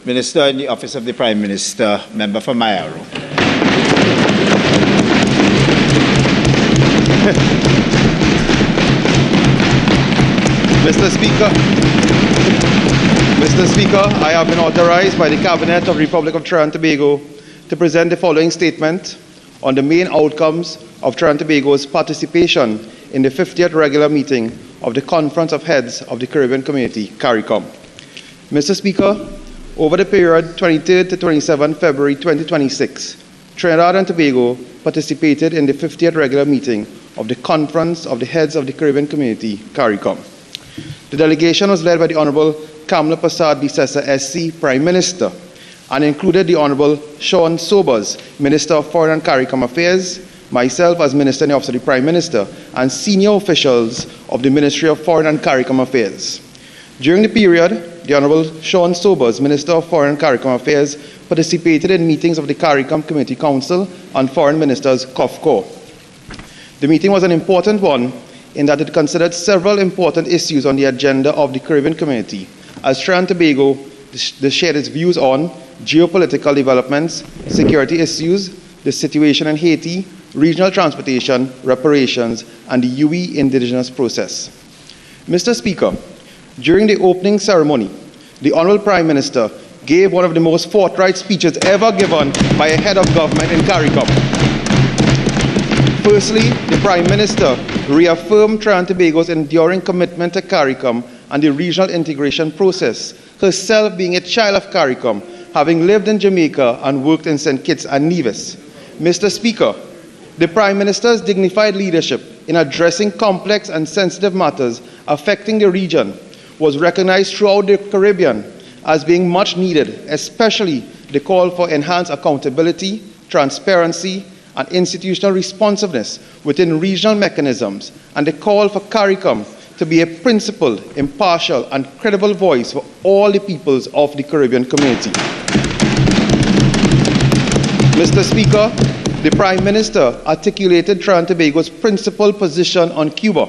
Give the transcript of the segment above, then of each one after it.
Minister in the Office of the Prime Minister, member for Mayaro. Mr. Speaker, I have been authorized by the Cabinet of the Republic of Trinidad and Tobago to present the following statement on the main outcomes of Trinidad and Tobago's participation in the 50th regular meeting of the Conference of Heads of the Caribbean Community, Caricom. Mr. Speaker, over the period 23rd to 27 February 2026, Trinidad and Tobago participated in the 50th regular meeting of the Conference of the Heads of the Caribbean Community, Caricom. The delegation was led by the Honorable Kamla Prasad Bisesa SC, Prime Minister, and included the Honorable Sean Sobers, Minister of Foreign and Caricom Affairs, myself as Minister in the Office of the Prime Minister, and senior officials of the Ministry of Foreign and Caricom Affairs. During the period, the Honorable Sean Sobers, Minister of Foreign and Caricom Affairs, participated in meetings of the Caricom Community Council and Foreign Ministers COFCO. The meeting was an important one in that it considered several important issues on the agenda of the Caribbean community, as Trinidad and Tobago shared its views on geopolitical developments, security issues, the situation in Haiti, regional transportation, reparations, and the UE indigenous process. Mr. Speaker, during the opening ceremony, the Honorable Prime Minister gave one of the most forthright speeches ever given by a head of government in Caricom. Firstly, the Prime Minister reaffirmed Trinidad and Tobago's enduring commitment to Caricom and the regional integration process, herself being a child of Caricom, having lived in Jamaica and worked in St. Kitts and Nevis. Mr. Speaker, the Prime Minister's dignified leadership in addressing complex and sensitive matters affecting the region was recognized throughout the Caribbean as being much needed, especially the call for enhanced accountability, transparency, and institutional responsiveness within regional mechanisms, and the call for Caricom to be a principled, impartial, and credible voice for all the peoples of the Caribbean community. Mr. Speaker, the Prime Minister articulated Trinidad and Tobago's principled position on Cuba.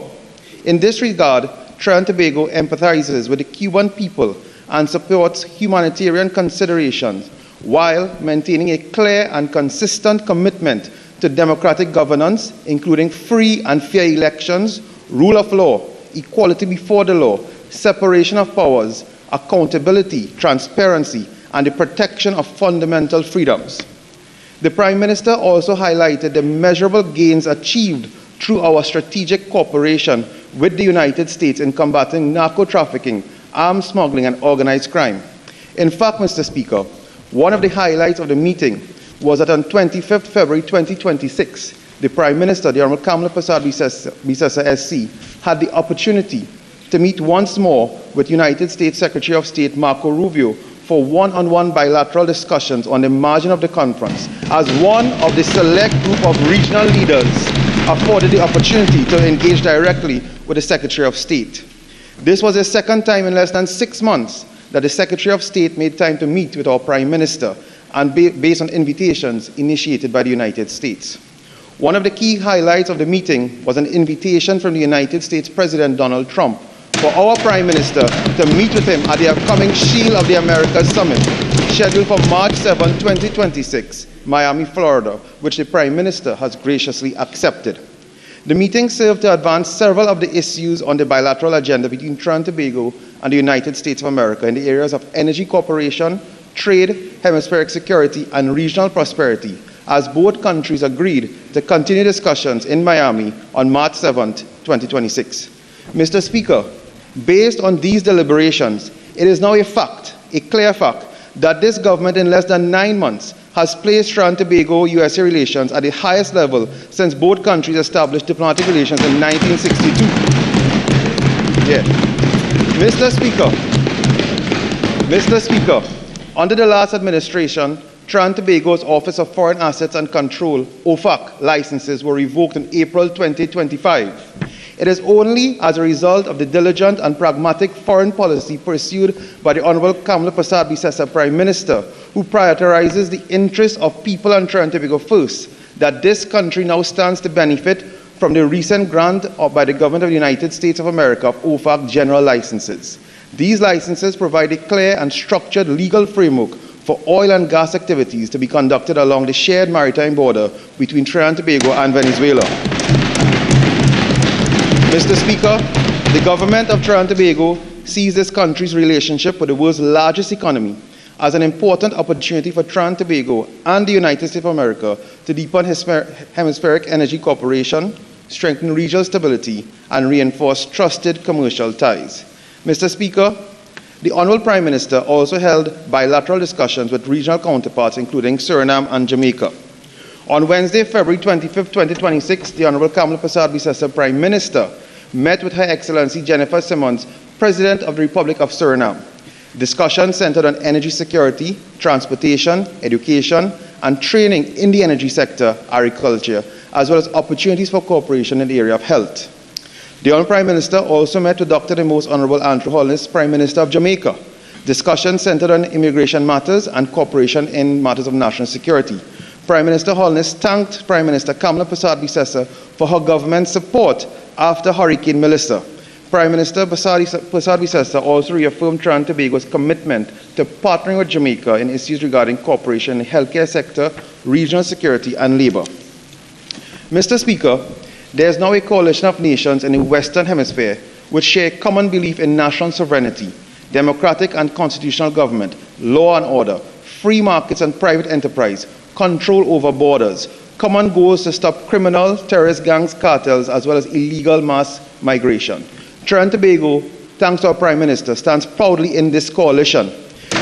In this regard, Trinidad and Tobago empathizes with the Cuban people and supports humanitarian considerations while maintaining a clear and consistent commitment to democratic governance, including free and fair elections, rule of law, equality before the law, separation of powers, accountability, transparency, and the protection of fundamental freedoms. The Prime Minister also highlighted the measurable gains achieved through our strategic cooperation with the United States in combating narco-trafficking, arms smuggling, and organized crime. In fact, Mr. Speaker, one of the highlights of the meeting was that on 25th February 2026, the Prime Minister, the Honorable Kamla Prasad Bisesa SC, had the opportunity to meet once more with United States Secretary of State Marco Rubio for one-on-one bilateral discussions on the margin of the conference, as one of the select group of regional leaders afforded the opportunity to engage directly with the Secretary of State. This was the second time in less than 6 months that the Secretary of State made time to meet with our Prime Minister, and based on invitations initiated by the United States. One of the key highlights of the meeting was an invitation from the United States President Donald Trump for our Prime Minister to meet with him at the upcoming Shield of the Americas Summit, scheduled for March 7, 2026, Miami, Florida, which the Prime Minister has graciously accepted. The meeting served to advance several of the issues on the bilateral agenda between Trinidad and Tobago and the United States of America in the areas of energy cooperation, trade, hemispheric security, and regional prosperity, as both countries agreed to continue discussions in Miami on March 7, 2026. Mr. Speaker, based on these deliberations, it is now a fact, a clear fact, that this government in less than 9 months has placed Trinidad and Tobago-USA relations at the highest level since both countries established diplomatic relations in 1962. Yeah. Mr. Speaker, under the last administration, Trinidad and Tobago's Office of Foreign Assets and Control, OFAC, licenses were revoked in April 2025. It is only as a result of the diligent and pragmatic foreign policy pursued by the Honorable Kamla Prasad Bisesa Prime Minister, who prioritizes the interests of people and Trinidad and Tobago first, that this country now stands to benefit from the recent grant by the government of the United States of America of OFAC general licenses. These licenses provide a clear and structured legal framework for oil and gas activities to be conducted along the shared maritime border between Trinidad and Tobago and Venezuela. Mr. Speaker, the government of Trinidad and Tobago sees this country's relationship with the world's largest economy as an important opportunity for Trinidad and Tobago and the United States of America to deepen hemispheric energy cooperation, strengthen regional stability, and reinforce trusted commercial ties. Mr. Speaker, the Honourable Prime Minister also held bilateral discussions with regional counterparts, including Suriname and Jamaica. On Wednesday, February 25, 2026, the Honourable Kamala Persad-Bissessar, Prime Minister, met with Her Excellency Jennifer Simmons, President of the Republic of Suriname. Discussions centered on energy security, transportation, education, and training in the energy sector, agriculture, as well as opportunities for cooperation in the area of health. The Honourable Prime Minister also met with Dr. the Most Honourable Andrew Holness, Prime Minister of Jamaica. Discussions centered on immigration matters and cooperation in matters of national security. Prime Minister Holness thanked Prime Minister Kamala Persad-Bissessar for her government's support after Hurricane Melissa. Prime Minister Persad-Bissessar also reaffirmed Trinidad and Tobago's commitment to partnering with Jamaica in issues regarding cooperation in the healthcare sector, regional security, and labour. Mr. Speaker, there is now a coalition of nations in the Western Hemisphere which share a common belief in national sovereignty, democratic and constitutional government, law and order, free markets and private enterprise, control over borders, common goals to stop criminal, terrorist gangs, cartels, as well as illegal mass migration. Trinidad and Tobago, thanks to our Prime Minister, stands proudly in this coalition.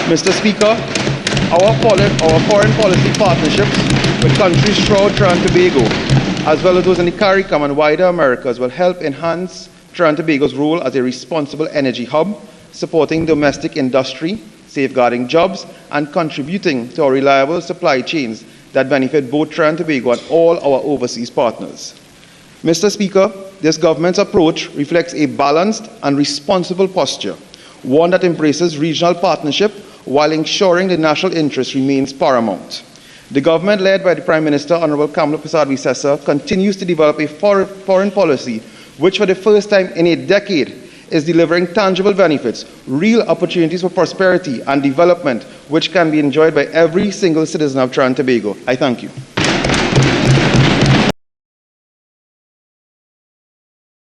Mr. Speaker, our foreign policy partnerships with countries throughout Trinidad and Tobago, as well as those in the Caricom and wider Americas, will help enhance Trinidad and Tobago's role as a responsible energy hub, supporting domestic industry, safeguarding jobs, and contributing to our reliable supply chains that benefit both Trinidad and Tobago and all our overseas partners. Mr. Speaker, this government's approach reflects a balanced and responsible posture, one that embraces regional partnership while ensuring the national interest remains paramount. The government led by the Prime Minister, Honourable Kamala Persad-Bissessar, continues to develop a foreign policy which for the first time in a decade is delivering tangible benefits, real opportunities for prosperity and development which can be enjoyed by every single citizen of Trinidad and Tobago. I thank you.